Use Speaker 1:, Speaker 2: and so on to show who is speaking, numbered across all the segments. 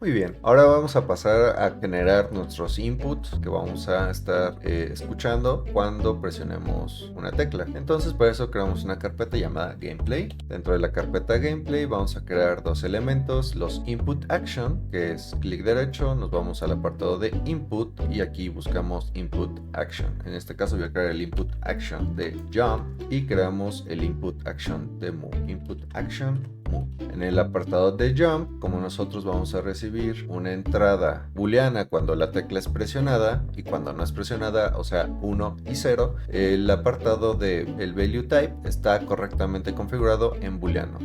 Speaker 1: Muy bien, ahora vamos a pasar a generar nuestros inputs que vamos a estar escuchando cuando presionemos una tecla. Entonces para eso creamos una carpeta llamada gameplay. Dentro de la carpeta gameplay vamos a crear dos elementos, los input action, que es clic derecho, nos vamos al apartado de input y aquí buscamos input action. En este caso voy a crear el input action de jump y creamos el input action de move. Input action move. En el apartado de jump, como nosotros vamos a recibir una entrada booleana cuando la tecla es presionada y cuando no es presionada, o sea 1 y 0, el apartado de el value type está correctamente configurado en booleano.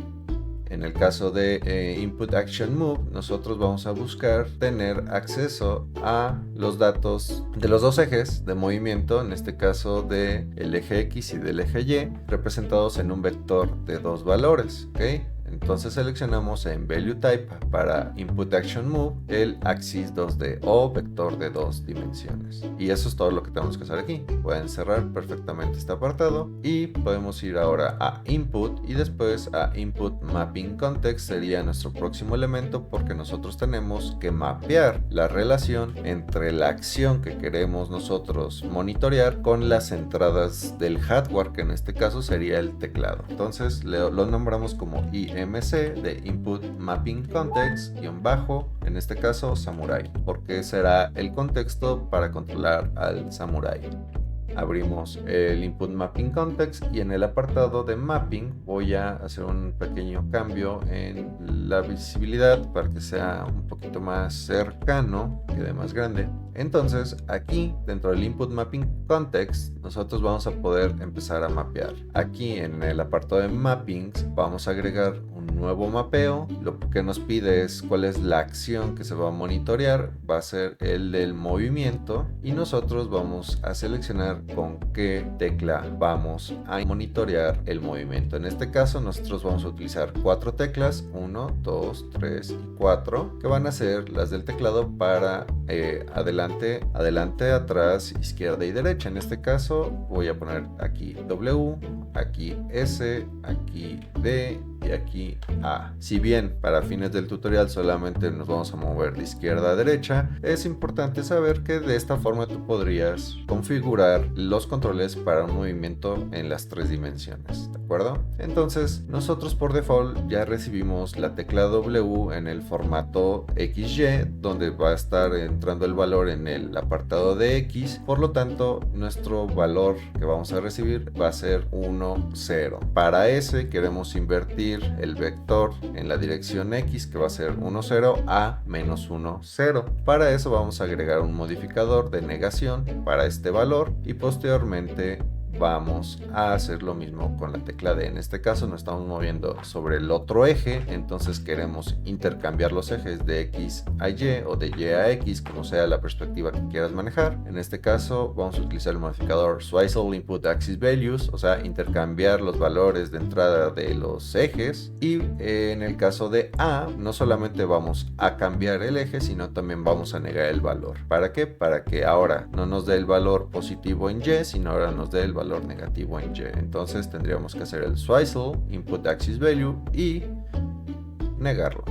Speaker 1: En el caso de Input Action Move, nosotros vamos a buscar tener acceso a los datos de los dos ejes de movimiento, en este caso del eje X y del eje Y, representados en un vector de dos valores, ¿ok? Entonces seleccionamos en Value Type para Input Action Move el Axis 2D o vector de dos dimensiones. Y eso es todo lo que tenemos que hacer aquí. Pueden cerrar perfectamente este apartado y podemos ir ahora a Input y después a Input Mapping Context. Sería nuestro próximo elemento porque nosotros tenemos que mapear la relación entre la acción que queremos nosotros monitorear con las entradas del hardware, que en este caso sería el teclado. Entonces lo nombramos como IMC de Input Mapping Context bajo, en este caso Samurai, porque será el contexto para controlar al Samurai. Abrimos el Input Mapping Context y en el apartado de Mapping voy a hacer un pequeño cambio en la visibilidad para que sea un poquito más cercano, quede más grande. Entonces aquí dentro del Input Mapping Context nosotros vamos a poder empezar a mapear. Aquí en el apartado de Mappings vamos a agregar un nuevo mapeo. Lo que nos pide es cuál es la acción que se va a monitorear. Va a ser el del movimiento y nosotros vamos a seleccionar con qué tecla vamos a monitorear el movimiento. En este caso nosotros vamos a utilizar 4 teclas, 1, 2, 3 y 4, que van a ser las del teclado para adelante, atrás, izquierda y derecha. En este caso voy a poner aquí W, aquí S, aquí D y aquí A. Si bien para fines del tutorial solamente nos vamos a mover de izquierda a derecha, es importante saber que de esta forma tú podrías configurar los controles para un movimiento en las 3 dimensiones, ¿de acuerdo? Entonces nosotros por default ya recibimos la tecla W en el formato XY, donde va a estar entrando el valor en el apartado de X, por lo tanto nuestro valor que vamos a recibir va a ser 1, 0. Para S queremos invertir el vector en la dirección X, que va a ser 1, 0 a menos 1, 0. Para eso vamos a agregar un modificador de negación para este valor y posteriormente vamos a hacer lo mismo con la tecla D. En este caso nos estamos moviendo sobre el otro eje, entonces queremos intercambiar los ejes de X a Y o de Y a X, como sea la perspectiva que quieras manejar. En este caso vamos a utilizar el modificador Swizzle Input Axis Values, o sea, intercambiar los valores de entrada de los ejes. Y en el caso de A, no solamente vamos a cambiar el eje, sino también vamos a negar el valor. ¿Para qué? Para que ahora no nos dé el valor positivo en Y, sino ahora nos dé el valor negativo en Y. Entonces tendríamos que hacer el Swizzle Input Axis Value y negarlo.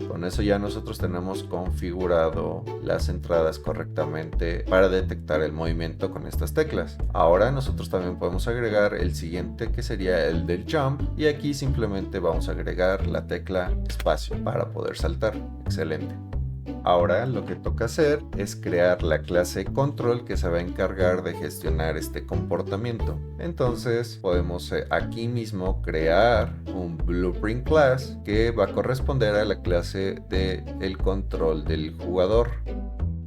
Speaker 1: Con eso ya nosotros tenemos configurado las entradas correctamente para detectar el movimiento con estas teclas. Ahora nosotros también podemos agregar el siguiente, que sería el del jump, y aquí simplemente vamos a agregar la tecla espacio para poder saltar. Excelente. Ahora lo que toca hacer es crear la clase control que se va a encargar de gestionar este comportamiento. Entonces podemos aquí mismo crear un blueprint class que va a corresponder a la clase del control del jugador.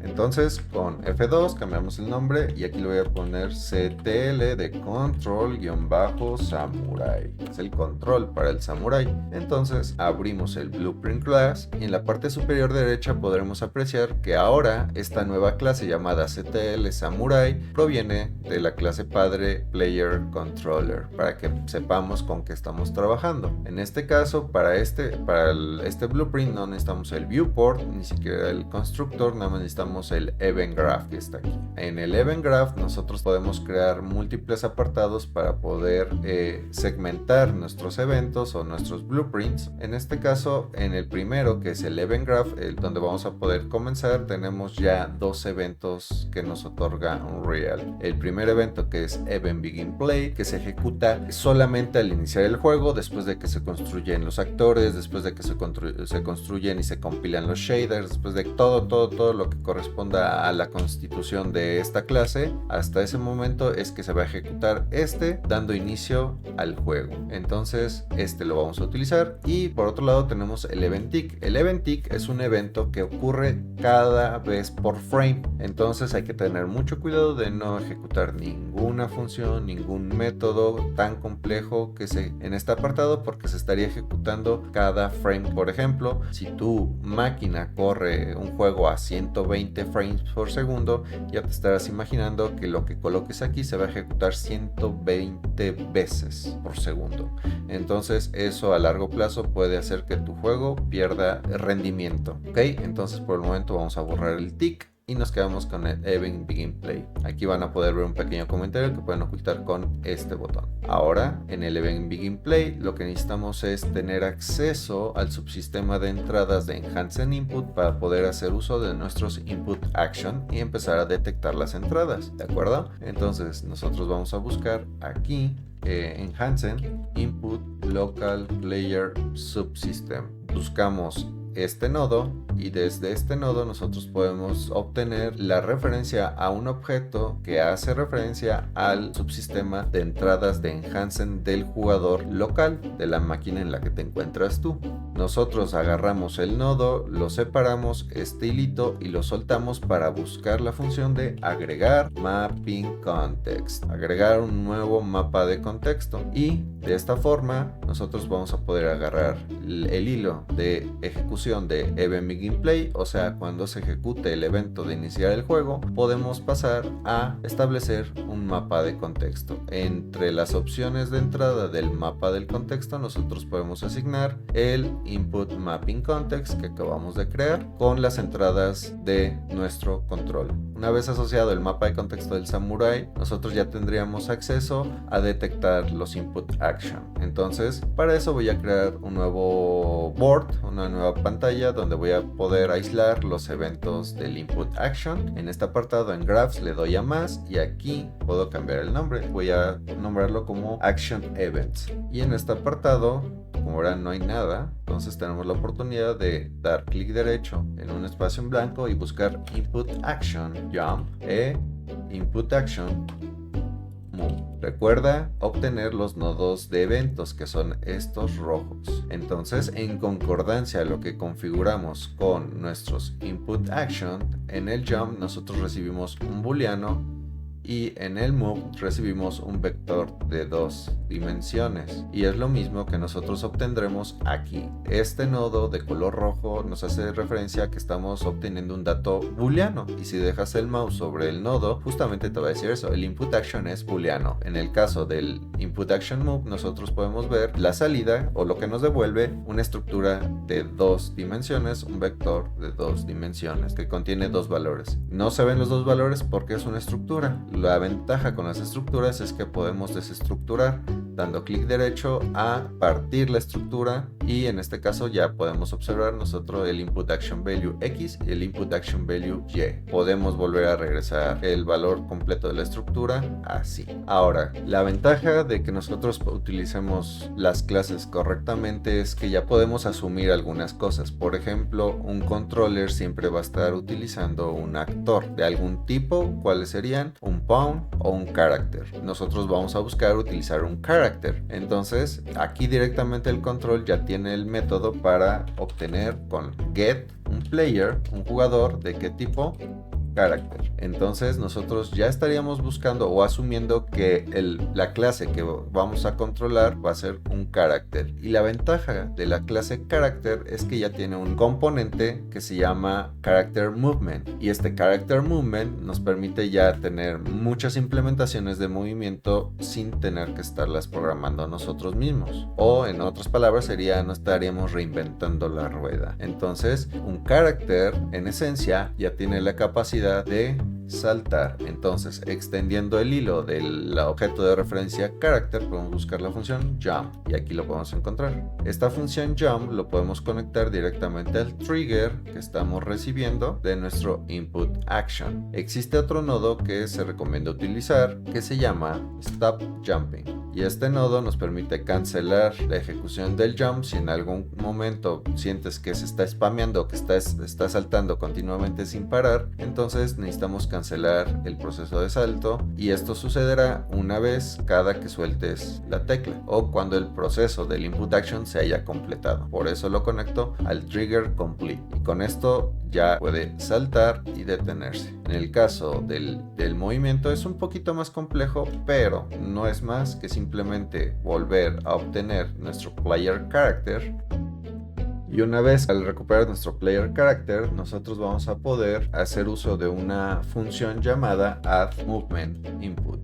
Speaker 1: Entonces con F2 cambiamos el nombre y aquí le voy a poner CTL de control-samurai. Es el control para el samurai. Entonces abrimos el Blueprint Class y en la parte superior derecha podremos apreciar que ahora esta nueva clase llamada CTL Samurai proviene de la clase padre Player Controller, para que sepamos con qué estamos trabajando. En este caso, para este blueprint no necesitamos el viewport, ni siquiera el constructor, nada más necesitamos tenemos el Event Graph que está aquí. En el Event Graph nosotros podemos crear múltiples apartados para poder segmentar nuestros eventos o nuestros blueprints. En este caso, en el primero, que es el Event Graph, donde vamos a poder comenzar, tenemos ya dos eventos que nos otorga Unreal. El primer evento, que es Event Begin Play, que se ejecuta solamente al iniciar el juego, después de que se construyen los actores, después de que se construyen y se compilan los shaders, después de todo lo que corresponda a la constitución de esta clase. Hasta ese momento es que se va a ejecutar dando inicio al juego. Entonces lo vamos a utilizar. Y por otro lado tenemos el Event Tick. El Event Tick es un evento que ocurre cada vez por frame. Entonces hay que tener mucho cuidado de no ejecutar ninguna función, ningún método tan complejo en este apartado, porque se estaría ejecutando cada frame. Por ejemplo, si tu máquina corre un juego a 120 frames por segundo, ya te estarás imaginando que lo que coloques aquí se va a ejecutar 120 veces por segundo. Entonces eso a largo plazo puede hacer que tu juego pierda rendimiento. ¿Ok? Entonces por el momento vamos a borrar el tick y nos quedamos con el Event Begin Play. Aquí van a poder ver un pequeño comentario que pueden ocultar con este botón. Ahora, en el Event Begin Play, lo que necesitamos es tener acceso al subsistema de entradas de Enhance Input para poder hacer uso de nuestros Input Action y empezar a detectar las entradas, ¿de acuerdo? Entonces, nosotros vamos a buscar aquí Enhance Input Local Player Subsystem. Buscamos este nodo y desde este nodo nosotros podemos obtener la referencia a un objeto que hace referencia al subsistema de entradas de Enhance del jugador local de la máquina en la que te encuentras tú. Nosotros agarramos el nodo, lo separamos este hilito y lo soltamos para buscar la función de agregar mapping context, agregar un nuevo mapa de contexto, y de esta forma nosotros vamos a poder agarrar el hilo de ejecución de Event Begin Play, o sea, cuando se ejecute el evento de iniciar el juego, podemos pasar a establecer un mapa de contexto. Entre las opciones de entrada del mapa del contexto, nosotros podemos asignar el Input Mapping Context que acabamos de crear con las entradas de nuestro control. Una vez asociado el mapa de contexto del Samurai, nosotros ya tendríamos acceso a detectar los Input Action. Entonces, para eso voy a crear un nuevo board, una nueva pantalla donde voy a poder aislar los eventos del Input Action. En este apartado en Graphs le doy a más y aquí puedo cambiar el nombre. Voy a nombrarlo como Action Events. Y en este apartado, como ahora no hay nada, entonces tenemos la oportunidad de dar clic derecho en un espacio en blanco y buscar Input Action Jump Input Action Move. Recuerda obtener los nodos de eventos, que son estos rojos. Entonces, en concordancia a lo que configuramos con nuestros Input Action, en el Jump nosotros recibimos un booleano y en el Move recibimos un vector de 2 dimensiones, y es lo mismo que nosotros obtendremos aquí. Este nodo de color rojo nos hace referencia a que estamos obteniendo un dato booleano, y si dejas el mouse sobre el nodo justamente te va a decir eso, el Input Action es booleano. En el caso del Input Action Move nosotros podemos ver la salida o lo que nos devuelve una estructura de 2 dimensiones, un vector de 2 dimensiones que contiene 2 valores. No se ven los 2 valores porque es una estructura. La ventaja con las estructuras es que podemos desestructurar dando clic derecho a partir la estructura, y en este caso ya podemos observar nosotros el Input Action Value X y el Input Action Value Y. Podemos volver a regresar el valor completo de la estructura así. Ahora, la ventaja de que nosotros utilicemos las clases correctamente es que ya podemos asumir algunas cosas. Por ejemplo, un controller siempre va a estar utilizando un actor de algún tipo. ¿Cuáles serían? Un pawn o un character. Nosotros vamos a buscar utilizar un character. Entonces, aquí directamente el control ya tiene el método para obtener con get un player, un jugador, ¿de qué tipo? character. Entonces nosotros ya estaríamos buscando o asumiendo que la clase que vamos a controlar va a ser un character. Y la ventaja de la clase character es que ya tiene un componente que se llama character movement. Y este character movement nos permite ya tener muchas implementaciones de movimiento sin tener que estarlas programando nosotros mismos. O en otras palabras sería, no estaríamos reinventando la rueda. Entonces un character en esencia ya tiene la capacidad de saltar. Entonces, extendiendo el hilo del objeto de referencia character, podemos buscar la función jump y aquí lo podemos encontrar. Esta función jump lo podemos conectar directamente al trigger que estamos recibiendo de nuestro input action. Existe otro nodo que se recomienda utilizar que se llama stop jumping. Y este nodo nos permite cancelar la ejecución del jump si en algún momento sientes que se está spameando, que está saltando continuamente sin parar. Entonces necesitamos cancelar el proceso de salto y esto sucederá una vez cada que sueltes la tecla o cuando el proceso del input action se haya completado. Por eso lo conecto al trigger complete y con esto ya puede saltar y detenerse. En el caso del movimiento es un poquito más complejo, pero no es más que simplemente volver a obtener nuestro player character. Y una vez al recuperar nuestro player character, nosotros vamos a poder hacer uso de una función llamada add movement input.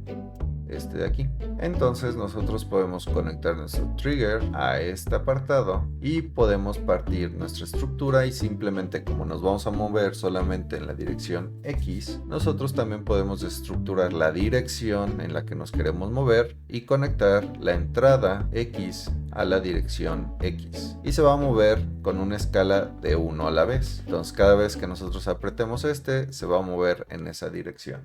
Speaker 1: De aquí. Entonces nosotros podemos conectar nuestro trigger a este apartado y podemos partir nuestra estructura y simplemente como nos vamos a mover solamente en la dirección X, nosotros también podemos estructurar la dirección en la que nos queremos mover y conectar la entrada X a la dirección X y se va a mover con una escala de 1 a la vez. Entonces cada vez que nosotros apretemos se va a mover en esa dirección.